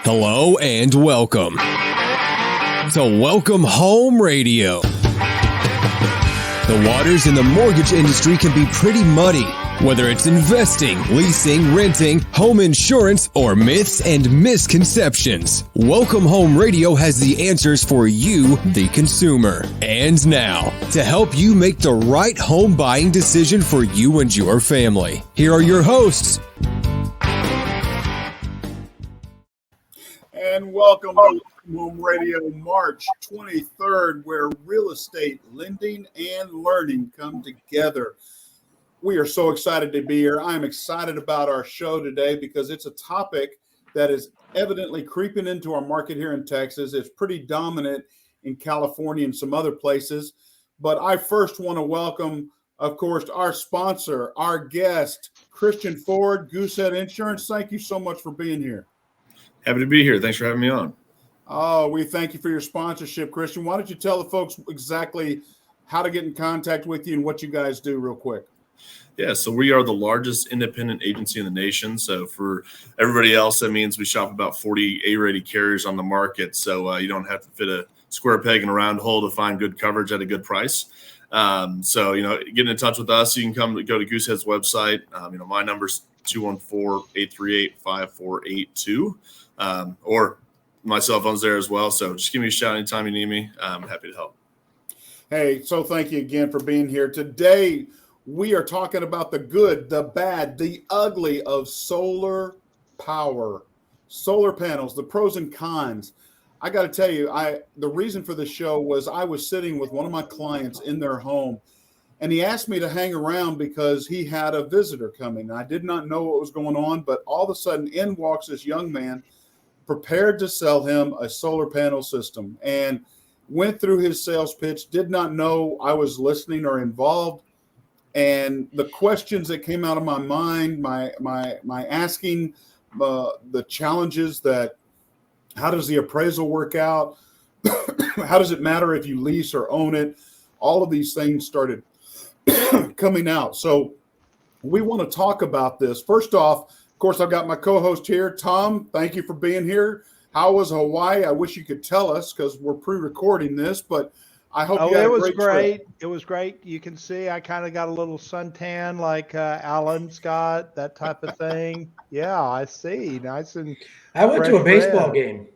Hello and welcome to Welcome Home Radio. The waters in the mortgage industry can be pretty muddy, whether it's investing, leasing, renting, home insurance, or myths and misconceptions. Welcome Home Radio has the answers for you, the consumer. And now, to help you make the right home buying decision for you and your family, here are your hosts. And welcome to Welcome Home Radio, March 23rd, where real estate, lending, and learning come together. We are so excited to be here. I'm excited about our show today because it's a topic that is evidently creeping into our market here in Texas. It's pretty dominant in California and some other places. But I first want to welcome, of course, our sponsor, our guest, Kristian Ford, Goosehead Insurance. Thank you so much for being here. Happy to be here. Thanks for having me on. Oh, we thank you for your sponsorship, Kristian. Why don't you tell the folks exactly how to get in contact with you and what you guys do real quick? Yeah, so we are the largest independent agency in the nation. So for everybody else, that means we shop about 40 A-rated carriers on the market. So you don't have to fit a square peg in a round hole to find good coverage at a good price. Getting in touch with us, you can go to Goosehead's website. My number's 214-838-5482. Or my cell phone's there as well. So just give me a shout anytime you need me. I'm happy to help. Hey, so thank you again for being here. Today, we are talking about the good, the bad, the ugly of solar power, solar panels, the pros and cons. I got to tell you, the reason for the show was I was sitting with one of my clients in their home, and he asked me to hang around because he had a visitor coming. I did not know what was going on, but all of a sudden in walks this young man prepared to sell him a solar panel system, and went through his sales pitch, did not know I was listening or involved. And the questions that came out of my mind, my asking, the challenges that, how does the appraisal work out? How does it matter if you lease or own it? All of these things started coming out. So we want to talk about this. First off, of course, I've got my co-host here, Tom. Thank you for being here. How was Hawaii? I wish you could tell us because we're pre-recording this, but I hope you had a great trip. It was great. You can see I kind of got a little suntan like Alan's got, that type of thing. Yeah, I see. Nice and I went to a baseball game.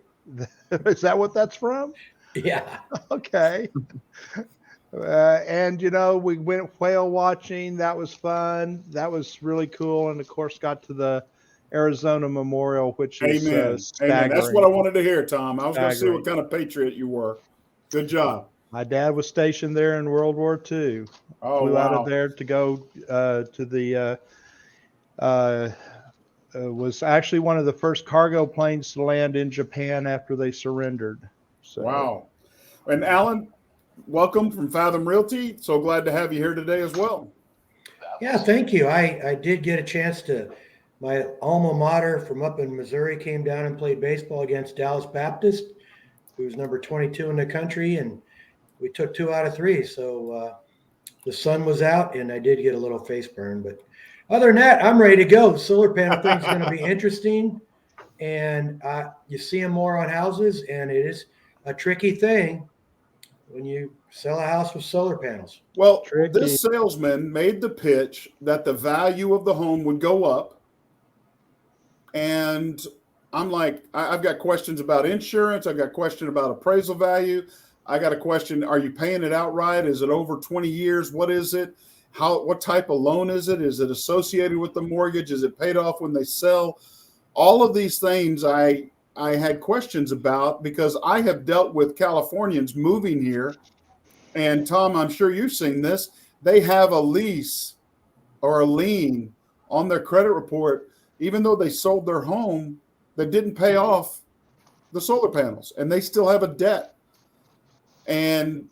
Is that what that's from? Yeah. Okay. And we went whale watching. That was fun. That was really cool. And of course, got to the Arizona Memorial, which is staggering. Amen. That's what I wanted to hear, Tom. I was going to see what kind of patriot you were. Good job. My dad was stationed there in World War II. Flew out of there to go to the was actually one of the first cargo planes to land in Japan after they surrendered. So. Wow. And Alan, welcome from Fathom Realty. So glad to have you here today as well. Yeah, thank you. I did get a chance to, my alma mater from up in Missouri came down and played baseball against Dallas Baptist, who was number 22 in the country, and we took 2 out of 3. So the sun was out, and I did get a little face burn. But other than that, I'm ready to go. The solar panel thing is going to be interesting, and you see them more on houses, and it is a tricky thing when you sell a house with solar panels. Well, this salesman made the pitch that the value of the home would go up. And I'm like, I've got questions about insurance. I've got a question about appraisal value. I got a question. Are you paying it outright? Is it over 20 years? What is it? What type of loan is it? Is it associated with the mortgage? Is it paid off when they sell? All of these things I had questions about because I have dealt with Californians moving here. And Tom, I'm sure you've seen this. They have a lease or a lien on their credit report, even though they sold their home, they didn't pay off the solar panels and they still have a debt. And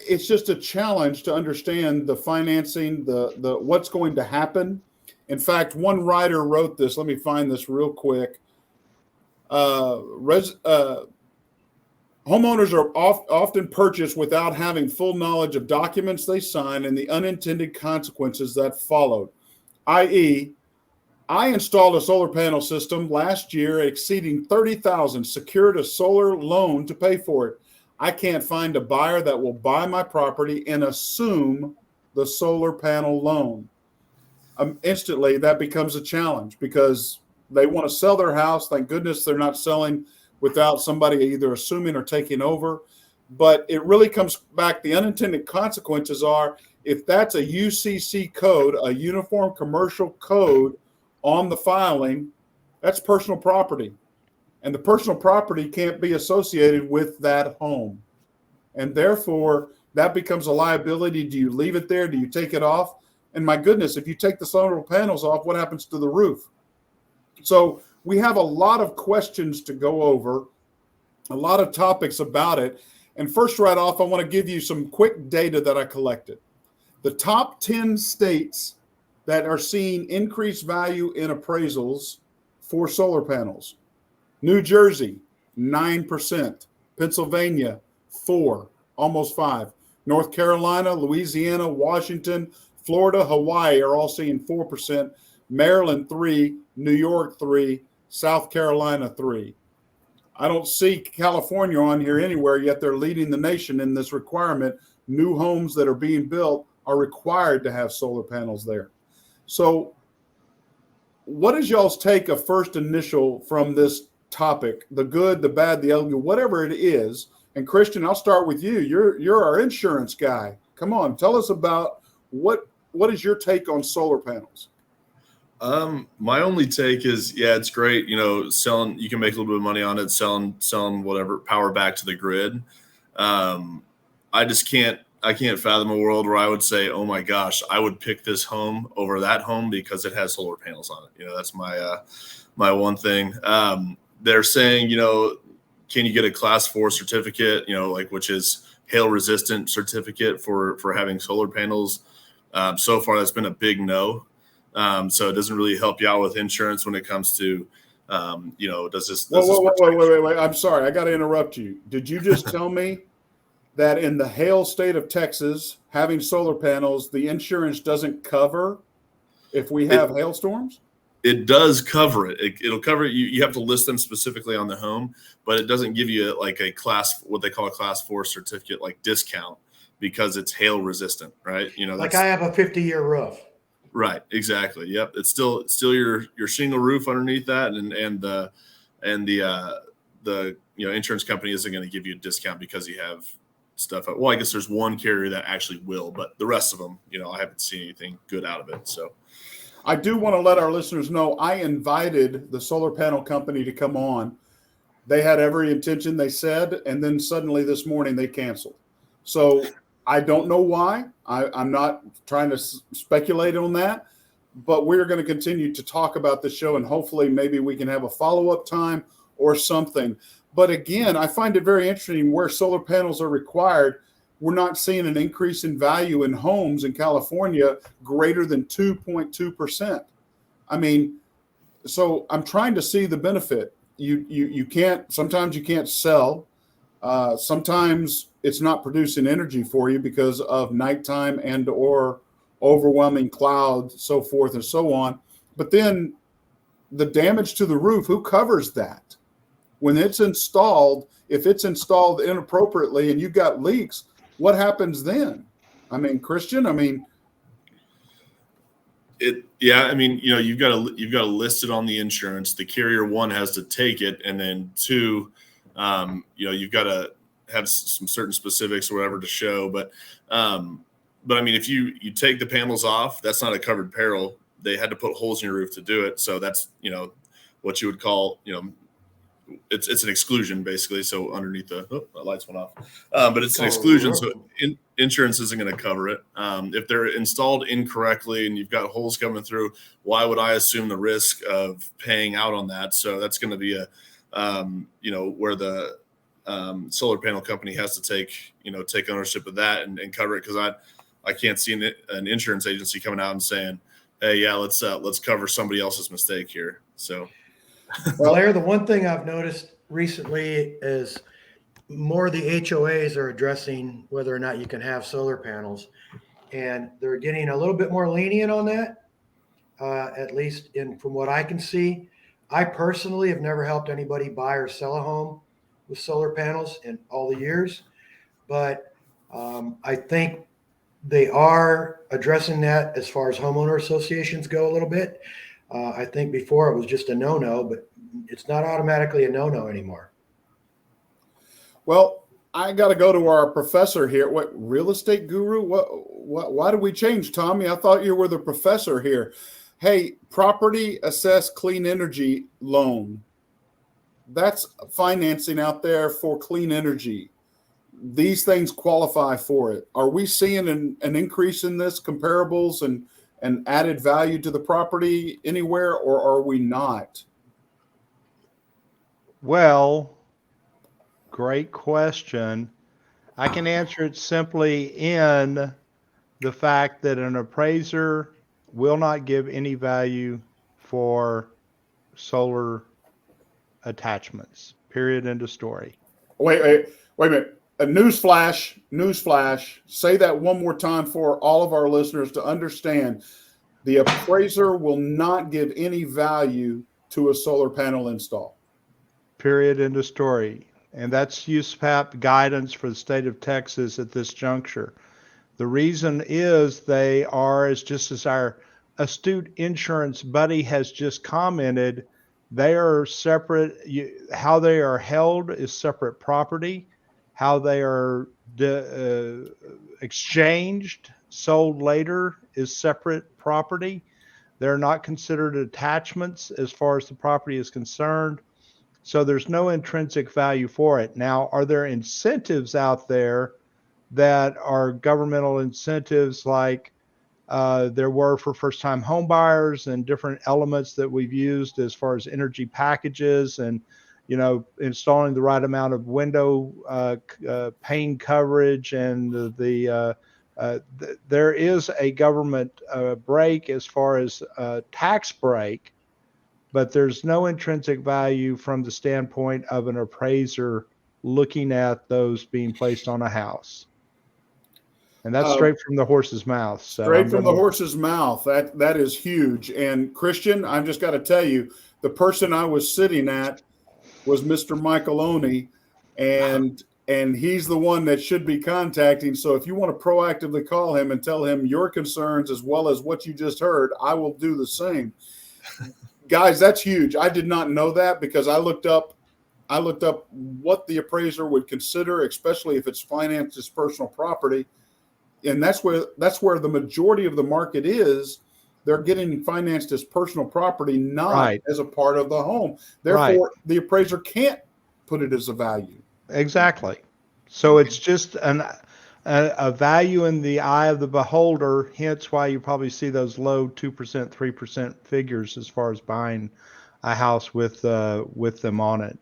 it's just a challenge to understand the financing, the what's going to happen. In fact, one writer wrote this. Let me find this real quick. Homeowners are often purchased without having full knowledge of documents they sign and the unintended consequences that followed, i.e., I installed a solar panel system last year exceeding 30,000, secured a solar loan to pay for it. I can't find a buyer that will buy my property and assume the solar panel loan. Instantly, that becomes a challenge because they want to sell their house. Thank goodness they're not selling without somebody either assuming or taking over. But it really comes back. The unintended consequences are if that's a UCC code, a Uniform Commercial Code on the filing, that's personal property. And the personal property can't be associated with that home. And therefore, that becomes a liability. Do you leave it there? Do you take it off? And my goodness, if you take the solar panels off, what happens to the roof? So we have a lot of questions to go over, a lot of topics about it. And first, right off, I want to give you some quick data that I collected. The top 10 states that are seeing increased value in appraisals for solar panels. New Jersey, 9%. Pennsylvania, 4%, almost 5%. North Carolina, Louisiana, Washington, Florida, Hawaii are all seeing 4%. Maryland, 3%. New York, 3%. South Carolina, 3%. I don't see California on here anywhere, yet they're leading the nation in this requirement. New homes that are being built are required to have solar panels there. So what is y'all's take of first initial from this topic, the good, the bad, the ugly, whatever it is? And Kristian, I'll start with you. You're our insurance guy. Come on, tell us about what is your take on solar panels? My only take is, yeah, it's great. Selling, you can make a little bit of money on it, selling whatever power back to the grid. I can't fathom a world where I would say, oh my gosh, I would pick this home over that home because it has solar panels on it. That's my one thing. They're saying, can you get a class 4 certificate, which is hail resistant certificate for having solar panels? So far, that's been a big no. So it doesn't really help you out with insurance when it comes to, does this? Wait. I'm sorry. I got to interrupt you. Did you just tell me that in the hail state of Texas, having solar panels, the insurance doesn't cover if we have hailstorms? It does cover it. It'll cover it. You have to list them specifically on the home, but it doesn't give you what they call a class 4 certificate, like discount, because it's hail resistant, right? Like I have a 50-year roof. Right. Exactly. Yep. It's still your shingle roof underneath that. And the insurance company isn't going to give you a discount because you have stuff. Well, I guess there's one carrier that actually will, but the rest of them, I haven't seen anything good out of it. So I do want to let our listeners know I invited the solar panel company to come on. They had every intention, they said, and then suddenly this morning they canceled. So I don't know why. I'm not trying to speculate on that, but we're going to continue to talk about the show, and hopefully maybe we can have a follow-up time or something. But again, I find it very interesting where solar panels are required. We're not seeing an increase in value in homes in California greater than 2.2%. I mean, so I'm trying to see the benefit. You can't, sometimes you can't sell. Sometimes it's not producing energy for you because of nighttime and or overwhelming clouds, so forth and so on. But then the damage to the roof, who covers that? When it's installed, if it's installed inappropriately and you've got leaks, what happens then? I mean, Kristian, you've got to list it on the insurance. The carrier, one, has to take it, and then two, you've got to have some certain specifics or whatever to show. But I mean, if you take the panels off, that's not a covered peril. They had to put holes in your roof to do it. So that's, what you would call, it's an exclusion basically. So underneath the lights went off, but it's an exclusion. So insurance isn't going to cover it. If they're installed incorrectly and you've got holes coming through, why would I assume the risk of paying out on that? So that's going to be where the solar panel company has to take ownership of that and cover it. Cause I can't see an insurance agency coming out and saying, hey, yeah, let's cover somebody else's mistake here. So. Well, Blair, the one thing I've noticed recently is more of the HOAs are addressing whether or not you can have solar panels, and they're getting a little bit more lenient on that. at least from what I can see. I personally have never helped anybody buy or sell a home with solar panels in all the years, but I think they are addressing that as far as homeowner associations go a little bit. I think before it was just a no-no, but it's not automatically a no-no anymore. Well, I got to go to our professor here. What, real estate guru? Why did we change, Tommy? I thought you were the professor here. Hey, property assessed clean energy loan. That's financing out there for clean energy. These things qualify for it. Are we seeing an increase in this, comparables and added value to the property anywhere, or are we not? Well, great question. I can answer it simply in the fact that an appraiser will not give any value for solar attachments. Period. End of story. Wait a minute. A newsflash. Say that one more time for all of our listeners to understand. The appraiser will not give any value to a solar panel install. Period. End of story. And that's USPAP guidance for the state of Texas at this juncture. The reason is they are, just as our astute insurance buddy has just commented, they are separate. How they are held is separate property. How they are exchanged, sold later is separate property. They're not considered attachments as far as the property is concerned. So there's no intrinsic value for it. Now, are there incentives out there that are governmental incentives like there were for first-time home buyers and different elements that we've used as far as energy packages and, installing the right amount of window pane coverage and there is a government break as far as tax break, but there's no intrinsic value from the standpoint of an appraiser looking at those being placed on a house. And that's straight from the horse's mouth. So straight from the horse's mouth. That is huge. And Kristian, I've just got to tell you, the person I was sitting at was Mr. Michaeloni, and he's the one that should be contacting. So if you want to proactively call him and tell him your concerns as well as what you just heard, I will do the same. Guys, that's huge. I did not know that because I looked up what the appraiser would consider, especially if it's financed as personal property. And that's where the majority of the market is. They're getting financed as personal property, not as a part of the home. Therefore, the appraiser can't put it as a value. Exactly. So it's just a value in the eye of the beholder, hence why you probably see those low 2%, 3% figures as far as buying a house with them on it.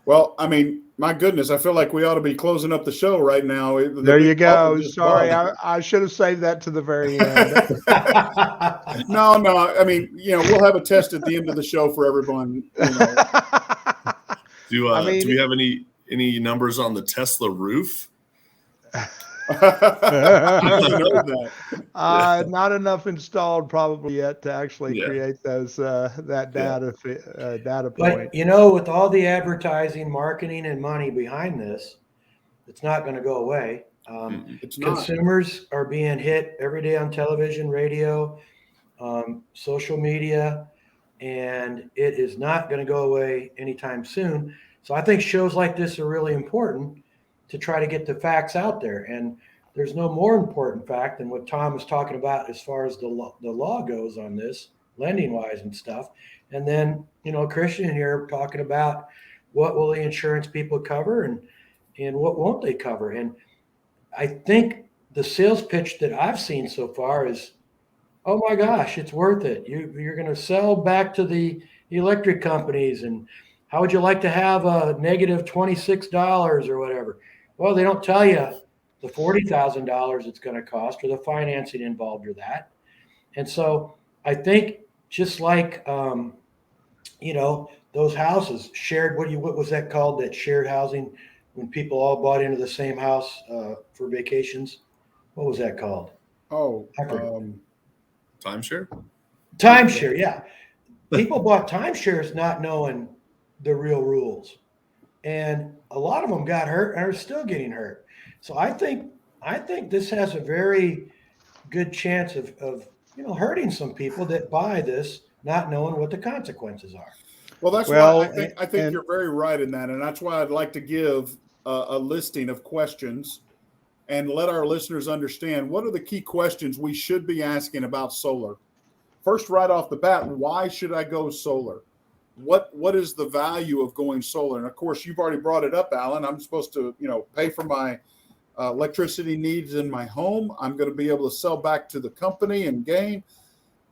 Well, I mean, my goodness, I feel like we ought to be closing up the show right now. There you go. Sorry, I should have saved that to the very end. No. I mean, we'll have a test at the end of the show for everyone. Do we have any numbers on the Tesla roof? I don't know that. Not enough installed probably yet to actually create those that data point. But with all the advertising, marketing, and money behind this, it's not going to go away. Consumers are being hit every day on television, radio, social media, and it is not going to go away anytime soon. So I think shows like this are really important to try to get the facts out there. And there's no more important fact than what Tom was talking about as far as the law goes on this, lending-wise and stuff. And then, Kristian here talking about what will the insurance people cover and what won't they cover. And I think the sales pitch that I've seen so far is, oh my gosh, it's worth it. You're going to sell back to the electric companies, and how would you like to have a negative $26 or whatever? Well, they don't tell you the $40,000 it's going to cost or the financing involved or that. And so I think just like, those houses shared, what was that called? That shared housing when people all bought into the same house for vacations. What was that called? Oh, timeshare. Timeshare, yeah. People bought timeshares not knowing the real rules, and a lot of them got hurt and are still getting hurt. So I think this has a very good chance of hurting some people that buy this not knowing what the consequences are. Well, that's Well, why I think you're very right in that, and that's why I'd like to give a listing of questions and let our listeners understand what are the key questions we should be asking about solar. First, right off the bat, why should I go solar? What is the value of going solar? And of course, you've already brought it up, Alan. I'm supposed to, pay for my electricity needs in my home. I'm going to be able to sell back to the company and gain.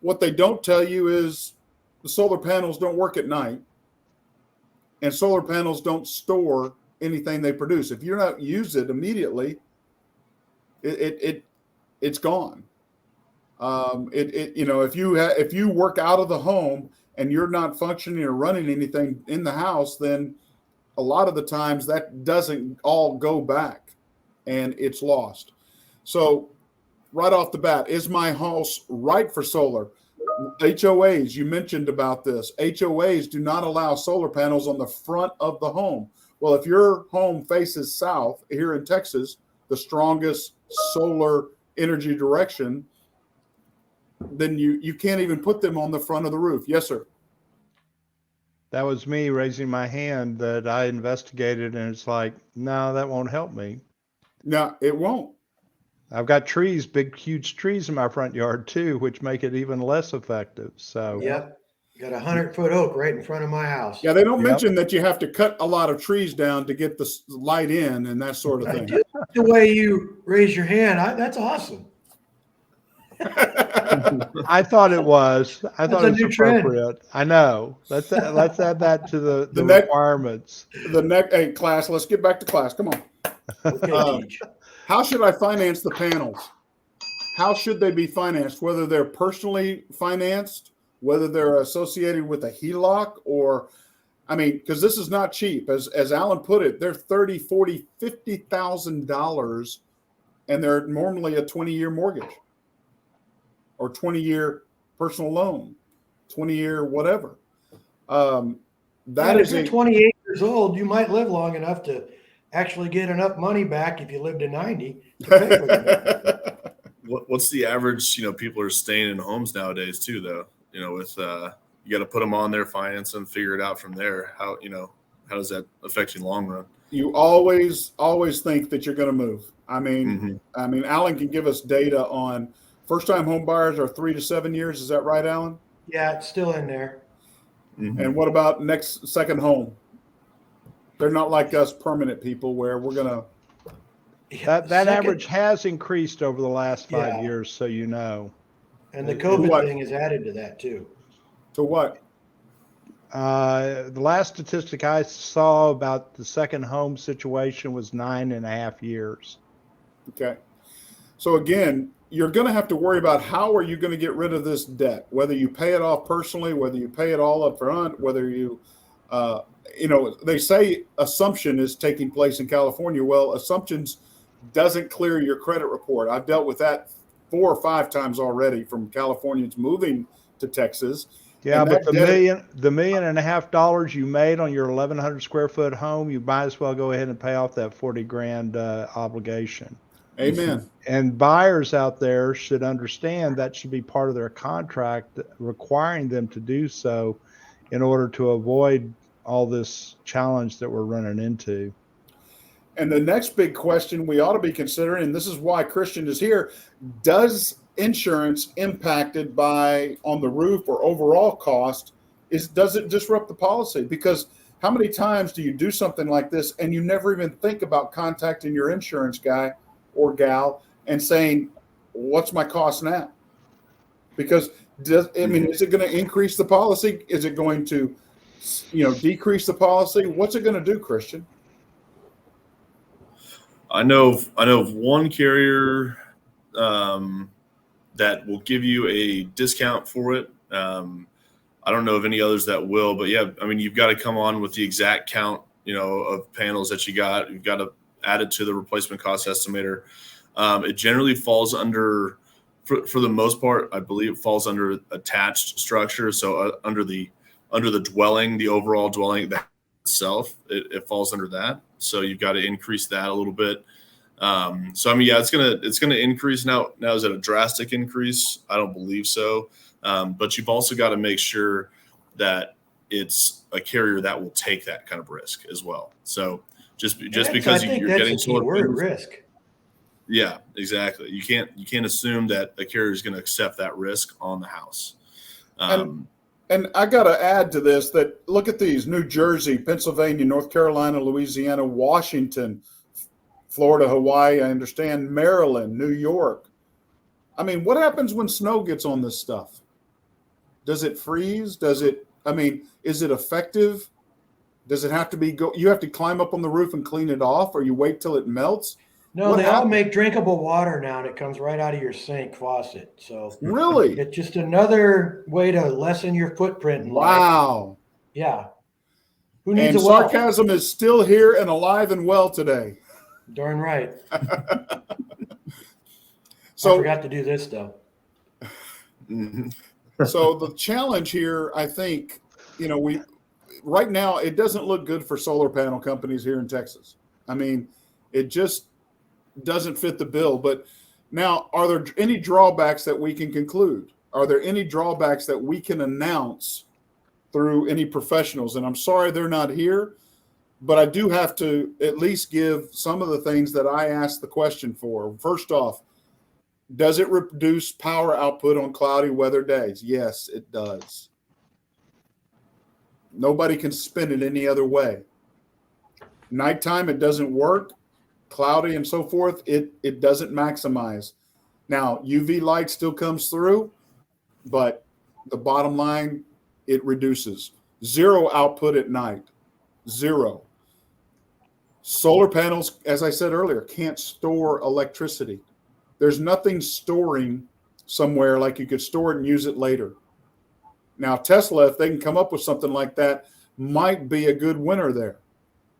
What they don't tell you is the solar panels don't work at night, and solar panels don't store anything they produce. If you're not use it immediately, it's gone. If you work out of the home and you're not functioning or running anything in the house, then a lot of the times that doesn't all go back and it's lost. So right off the bat, is my house right for solar? HOAs, you mentioned about this. HOAs do not allow solar panels on the front of the home. Well, if your home faces south here in Texas, the strongest solar energy direction, then you can't even put them on the front of the roof. Yes, sir. that was me raising my hand that I investigated, and it's like, no, that won't help me. No, it won't. I've got trees, big, huge trees in my front yard too, which make it even less effective. So, Yep. Got a 100-foot oak right in front of my house. Yeah, they don't mention that you have to cut a lot of trees down to get the light in and that sort of I thing. do like the way you raise your hand. That's awesome. I thought it was. I That's thought a it was new trend. appropriate. I know. Let's add that to the next- requirements. Hey, class, let's get back to class. Come on. Okay, Teach. How should I finance the panels? How should they be financed? Whether they're personally financed, whether they're associated with a HELOC, or, because this is not cheap. As Alan put it, they're $30,000, $40,000, $50,000, and they're normally a 20-year mortgage or 20-year personal loan, 20-year whatever. If you're 28 years old, you might live long enough to actually get enough money back if you live to 90 to pay for that. What's the average, people are staying in homes nowadays too, though, with, you got to put them on their finance and figure it out from there. How does that affect you in the long run? You always think that you're going to move. Alan can give us data on first-time home buyers are 3 to 7 years. Is that right, Alan? Yeah, it's still in there. Mm-hmm. And what about second home? They're not like us permanent people where we're going to. That average has increased over the last 5 years, so you know. And the COVID thing has added to that too. To what? The last statistic I saw about the second home situation was 9.5 years. Okay. So again, you're going to have to worry about how are you going to get rid of this debt, whether you pay it off personally, whether you pay it all up front, whether you, they say assumption is taking place in California. Well, assumptions doesn't clear your credit report. I've dealt with that 4 or 5 times already from Californians moving to Texas. Yeah, but the $1.5 million you made on your 1,100 square foot home, you might as well go ahead and pay off that $40,000 obligation. Amen. And buyers out there should understand that should be part of their contract, requiring them to do so in order to avoid all this challenge that we're running into. And the next big question we ought to be considering, and this is why Kristian is here, does insurance impacted by on the roof or overall cost, does it disrupt the policy? Because how many times do you do something like this and you never even think about contacting your insurance guy or gal and saying, what's my cost now? Because is it going to increase the policy? Is it going to, decrease the policy? What's it going to do, Kristian? I know of one carrier that will give you a discount for it. I don't know of any others that will, but yeah, you've got to come on with the exact count, of panels that you got. You've got to add it to the replacement cost estimator. It generally falls under for the most part, I believe it falls under attached structure. So under the dwelling, the overall dwelling itself, it falls under that. So you've got to increase that a little bit. So I mean, yeah, it's gonna increase now. Now, is it a drastic increase? I don't believe so. But you've also got to make sure that it's a carrier that will take that kind of risk as well. So just because you're getting solar panels, risk. Yeah, exactly. You can't assume that the carrier is going to accept that risk on the house. And I got to add to this that look at these: New Jersey, Pennsylvania, North Carolina, Louisiana, Washington, Florida, Hawaii. I understand Maryland, New York. I mean, what happens when snow gets on this stuff? Does it freeze? Is it effective? Does it have to be you have to climb up on the roof and clean it off, or you wait till it melts? No, they all make drinkable water now, and it comes right out of your sink faucet. So really, it's just another way to lessen your footprint in life. Wow. Yeah. Who needs and a well? Sarcasm is still here and alive and well today. Darn right. So I forgot to do this though. So the challenge here, I think, right now it doesn't look good for solar panel companies here in Texas. I mean, it just doesn't fit the bill. But now, are there any drawbacks that we can conclude? Are there any drawbacks that we can announce through any professionals? And I'm sorry they're not here, but I do have to at least give some of the things that I asked the question for. First off, does it reduce power output on cloudy weather days? Yes, it does. Nobody can spin it any other way. Nighttime, it doesn't work. Cloudy and so forth, it doesn't maximize. Now, UV light still comes through, but the bottom line, it reduces. Zero output at night. Zero. Solar panels, as I said earlier, can't store electricity. There's nothing storing somewhere like you could store it and use it later. Now, Tesla, if they can come up with something like that, might be a good winner there.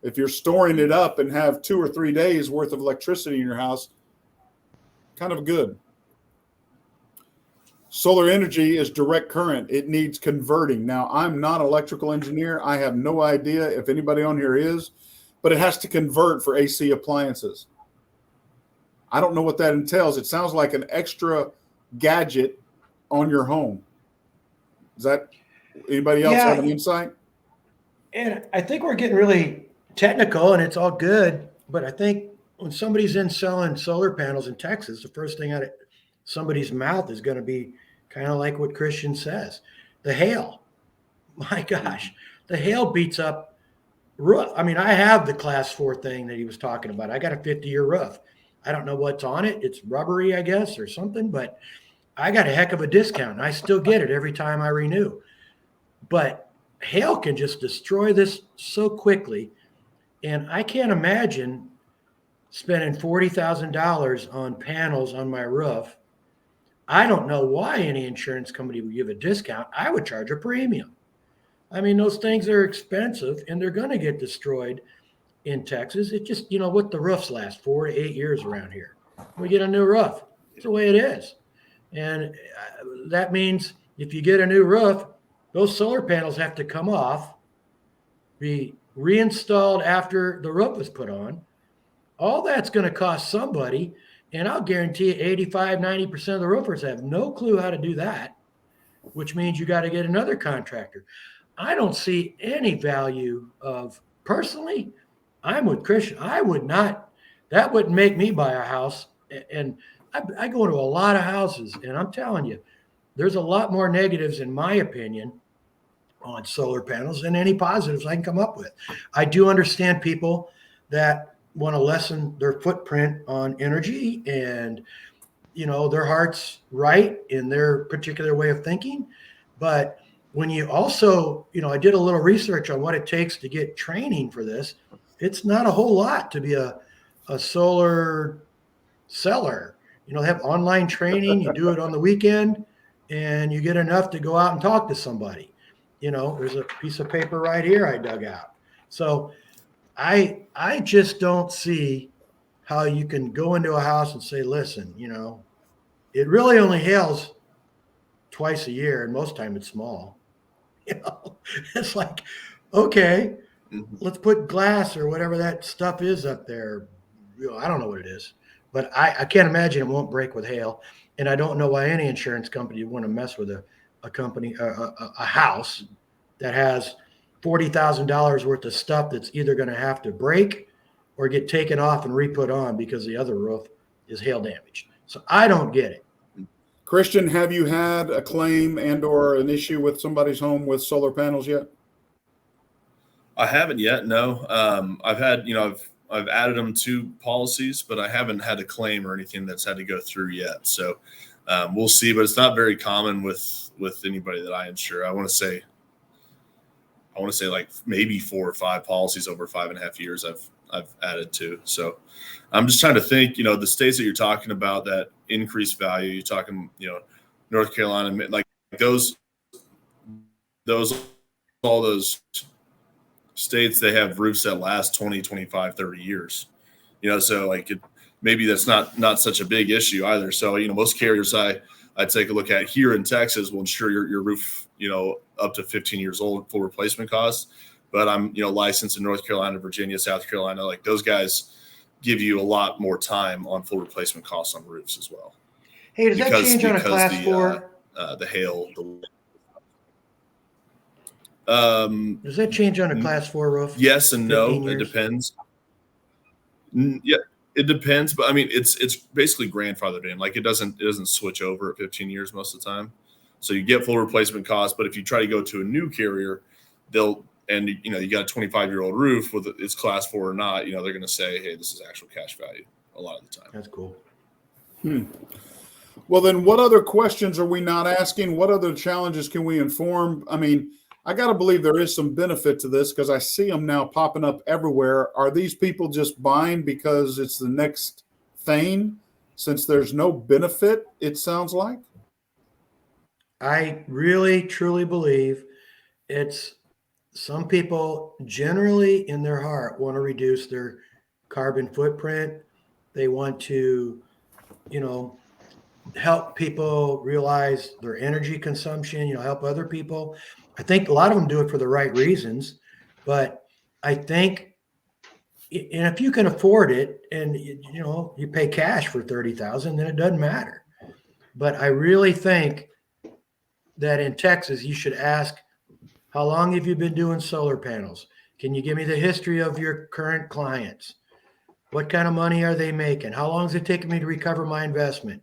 If you're storing it up and have 2 or 3 days worth of electricity in your house, kind of good. Solar energy is direct current. It needs converting. Now, I'm not an electrical engineer. I have no idea if anybody on here is, but it has to convert for AC appliances. I don't know what that entails. It sounds like an extra gadget on your home. Is that anybody else have an insight? And I think we're getting really technical, and it's all good. But I think when somebody's in selling solar panels in Texas, the first thing out of somebody's mouth is going to be kind of like what Kristian says. The hail. My gosh, the hail beats up roof. I mean, I have the class 4 thing that he was talking about. I got a 50-year roof. I don't know what's on it. It's rubbery, I guess, or something, but I got a heck of a discount, and I still get it every time I renew. But hail can just destroy this so quickly, and I can't imagine spending $40,000 on panels on my roof. I don't know why any insurance company would give a discount. I would charge a premium. I mean, those things are expensive, and they're going to get destroyed in Texas. It just, what the roofs last 4 to 8 years around here. We get a new roof. It's the way it is. And that means if you get a new roof, those solar panels have to come off, be reinstalled after the roof was put on. All that's going to cost somebody. And I'll guarantee you 85, 90% of the roofers have no clue how to do that, which means you got to get another contractor. I don't see any value of, personally, I'm with Kristian. I would not, that wouldn't make me buy a house. And I go into a lot of houses, and I'm telling you, there's a lot more negatives, in my opinion, on solar panels than any positives I can come up with. I do understand people that want to lessen their footprint on energy, and, their heart's right in their particular way of thinking. But when you also, I did a little research on what it takes to get training for this. It's not a whole lot to be a solar seller. They have online training. You do it on the weekend, and you get enough to go out and talk to somebody. There's a piece of paper right here I dug out. So I just don't see how you can go into a house and say, listen, it really only hails twice a year, and most time it's small. It's like, okay, let's put glass or whatever that stuff is up there. I don't know what it is, but I can't imagine it won't break with hail. And I don't know why any insurance company would want to mess with a house that has $40,000 worth of stuff that's either going to have to break or get taken off and re-put on because the other roof is hail damaged. So I don't get it. Kristian, have you had a claim and or an issue with somebody's home with solar panels yet? I haven't yet. No. I've had, I've added them to policies, but I haven't had a claim or anything that's had to go through yet. So we'll see, but it's not very common with anybody that I insure. I want to say like maybe 4 or 5 policies over 5.5 years I've added to. So I'm just trying to think, the states that you're talking about that increased value, you're talking, North Carolina, like all those states, they have roofs that last 20, 25, 30 years, so like maybe that's not such a big issue either. So, most carriers I take a look at here in Texas will insure your roof, up to 15 years old, full replacement costs. But I'm, licensed in North Carolina, Virginia, South Carolina, like those guys give you a lot more time on full replacement costs on roofs as well. Hey, does that change on a class 4? The hail. Does that change on a class 4 roof? Yes and no. It depends. Yeah, it depends. But I mean, it's basically grandfathered in. Like it doesn't switch over at 15 years most of the time. So you get full replacement costs. But if you try to go to a new carrier, you got a 25-year-old roof with it's class 4 or not, they're going to say, hey, this is actual cash value a lot of the time. That's cool. Well, then what other questions are we not asking? What other challenges can we inform? I mean, I got to believe there is some benefit to this because I see them now popping up everywhere. Are these people just buying because it's the next thing since there's no benefit, it sounds like? I really, truly believe it's some people generally in their heart want to reduce their carbon footprint. They want to, help people realize their energy consumption, help other people. I think a lot of them do it for the right reasons, but I think, and if you can afford it and, you pay cash for $30,000, then it doesn't matter. But I really think that in Texas, you should ask, how long have you been doing solar panels? Can you give me the history of your current clients? What kind of money are they making? How long is it taking me to recover my investment?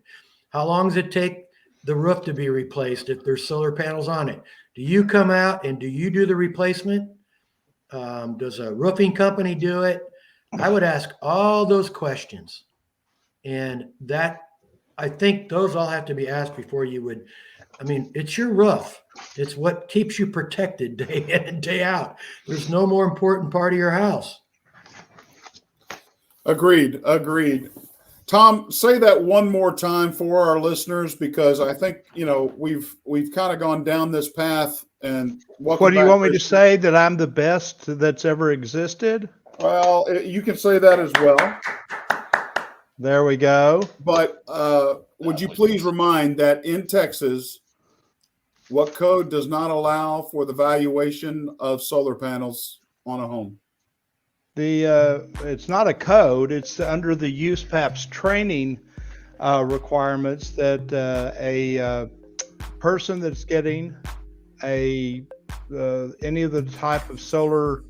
How long does it take the roof to be replaced if there's solar panels on it? Do you come out and do you do the replacement? Does a roofing company do it? I would ask all those questions. And I think those all have to be asked before you would. I mean, it's your roof. It's what keeps you protected day in and day out. There's no more important part of your house. Agreed. Tom, say that one more time for our listeners, because I think, we've kind of gone down this path. And what do you want me to say? That I'm the best that's ever existed? Well, you can say that as well. There we go. But would you please remind that in Texas, what code does not allow for the valuation of solar panels on a home? It's not a code. It's under the USPAP's training requirements that a person that's getting any of the type of solar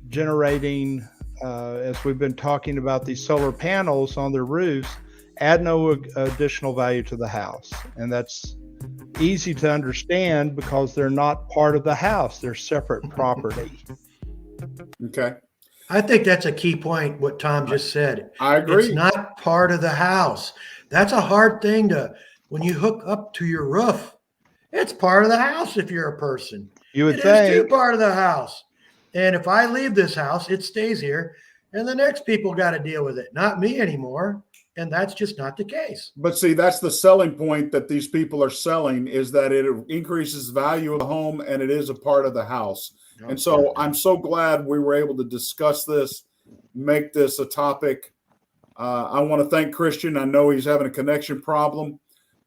generating, as we've been talking about these solar panels on their roofs, add no additional value to the house. And that's easy to understand because they're not part of the house. They're separate property. Okay. I think that's a key point, what Tom just said. I agree. It's not part of the house. That's a hard thing when you hook up to your roof. It's part of the house if you're a person. You would think. It is too part of the house. And if I leave this house, it stays here. And the next people got to deal with it, not me anymore. And that's just not the case. But see, that's the selling point that these people are selling, is that it increases value of the home and it is a part of the house. And so I'm so glad we were able to discuss this, make this a topic I want to thank Kristian. I know he's having a connection problem,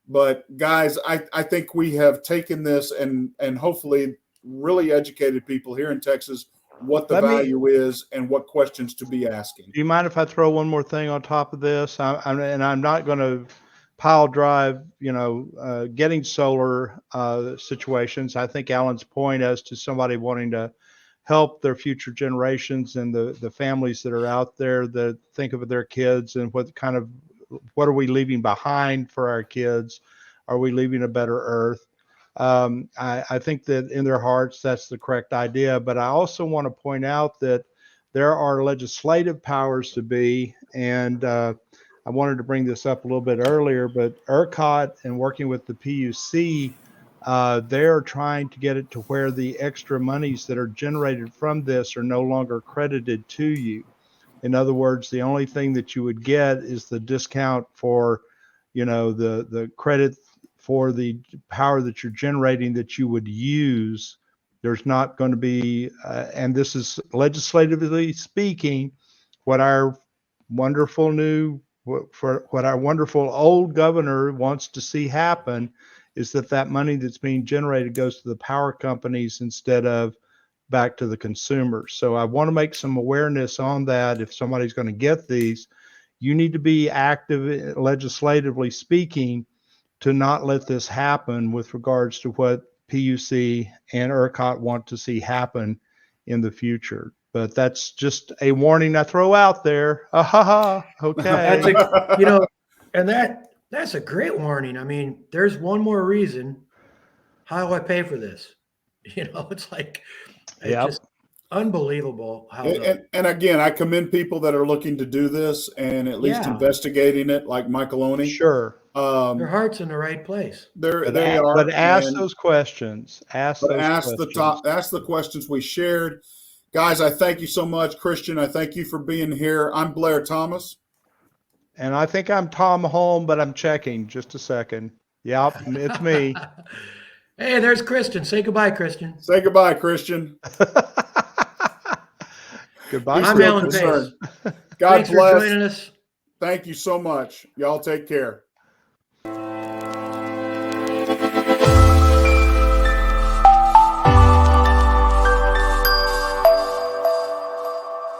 but guys, I think we have taken this and hopefully really educated people here in Texas what the value is and what questions to be asking. Do you mind if I throw one more thing on top of this? I'm not going to pile drive, getting solar situations. I think Alan's point as to somebody wanting to help their future generations and the families that are out there that think of their kids and what are we leaving behind for our kids? Are we leaving a better earth? I think that in their hearts, that's the correct idea. But I also want to point out that there are legislative powers to be, and I wanted to bring this up a little bit earlier, but ERCOT and working with the PUC, they're trying to get it to where the extra monies that are generated from this are no longer credited to you. In other words, the only thing that you would get is the discount for, the credit for the power that you're generating that you would use. There's not going to be, and this is legislatively speaking, what our wonderful old governor wants to see happen is that money that's being generated goes to the power companies instead of back to the consumers. So I want to make some awareness on that. If somebody's going to get these, you need to be active legislatively speaking to not let this happen with regards to what PUC and ERCOT want to see happen in the future. But that's just a warning I throw out there. Okay. And that's a great warning. I mean, there's one more reason. How do I pay for this? It's like, it's just unbelievable how. And again, I commend people that are looking to do this and at least investigating it, like Michael Oney. Sure. Their heart's in the right place. They are. But ask those questions. Ask the questions we shared. Guys, I thank you so much. Kristian, I thank you for being here. I'm Blair Thomas. And I think I'm Tom Holm, but I'm checking. Just a second. Yep, it's me. Hey, there's Kristian. Say goodbye, Kristian. Say goodbye, Kristian. Goodbye. I'm Alan Pace. God Thanks bless. for joining us. Thank you so much. Y'all take care.